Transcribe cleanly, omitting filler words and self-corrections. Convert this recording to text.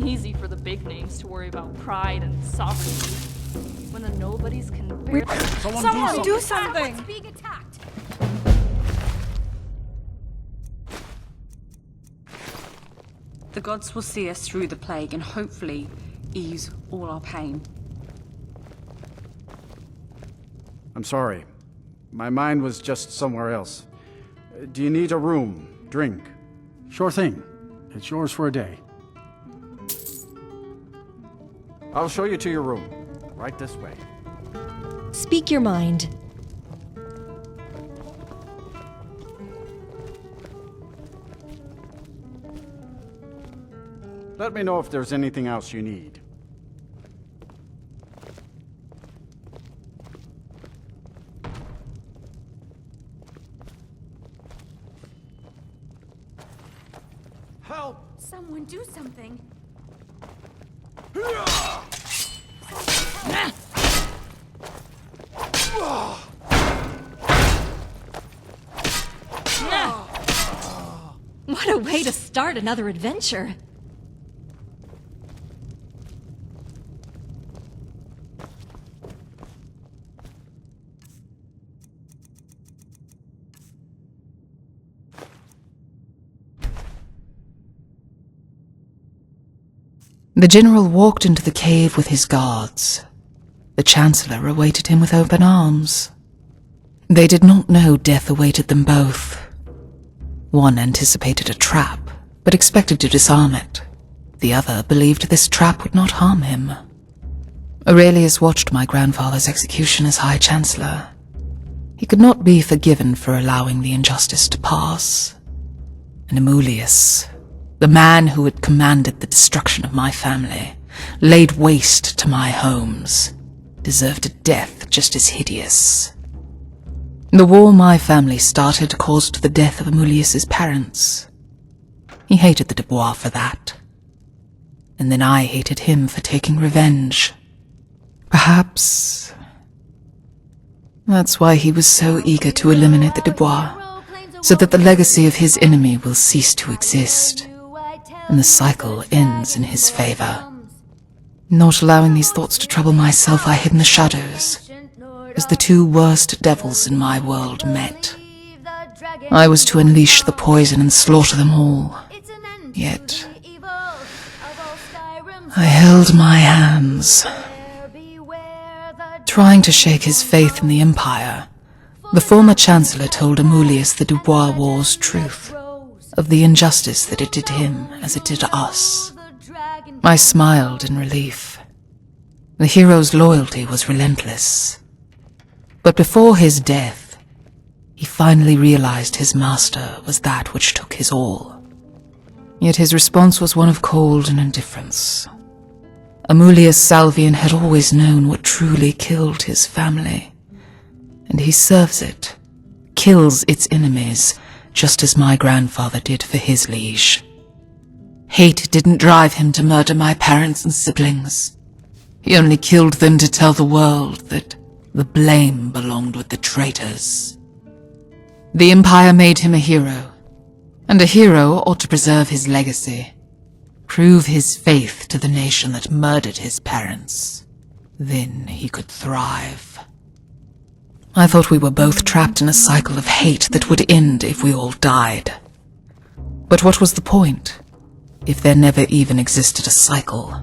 easy for the big names to worry about pride and sovereignty when the nobodies can barely... Someone do something! It's being attacked! The gods will see us through the plague and hopefully ease all our pain. I'm sorry. My mind was just somewhere else. Do you need a room? Drink? Sure thing. It's yours for a day. I'll show you to your room. Right this way. Speak your mind. Let me know if there's anything else you need. Help! Someone do something! What a way to start another adventure! The general walked into the cave with his guards. The Chancellor awaited him with open arms. They did not know death awaited them both. One anticipated a trap, but expected to disarm it. The other believed this trap would not harm him. Aurelius watched my grandfather's execution as High Chancellor. He could not be forgiven for allowing the injustice to pass. And Amulius, the man who had commanded the destruction of my family, laid waste to my homes, deserved a death just as hideous. The war my family started caused the death of Amulius's parents. He hated the Dubois for that. And then I hated him for taking revenge. Perhaps that's why he was so eager to eliminate the Dubois, so that the legacy of his enemy will cease to exist, and the cycle ends in his favor. Not allowing these thoughts to trouble myself, I hid in the shadows, as the two worst devils in my world met. I was to unleash the poison and slaughter them all. Yet, I held my hands, trying to shake his faith in the Empire. The former Chancellor told Amulius the Dubois War's truth, of the injustice that it did him as it did us. I smiled in relief. The hero's loyalty was relentless. But before his death, he finally realized his master was that which took his all. Yet his response was one of cold and indifference. Amulius Salvian had always known what truly killed his family, and he serves it, kills its enemies, just as my grandfather did for his liege. Hate didn't drive him to murder my parents and siblings. He only killed them to tell the world that the blame belonged with the traitors. The Empire made him a hero, and a hero ought to preserve his legacy, prove his faith to the nation that murdered his parents. Then he could thrive. I thought we were both trapped in a cycle of hate that would end if we all died. But what was the point, if there never even existed a cycle?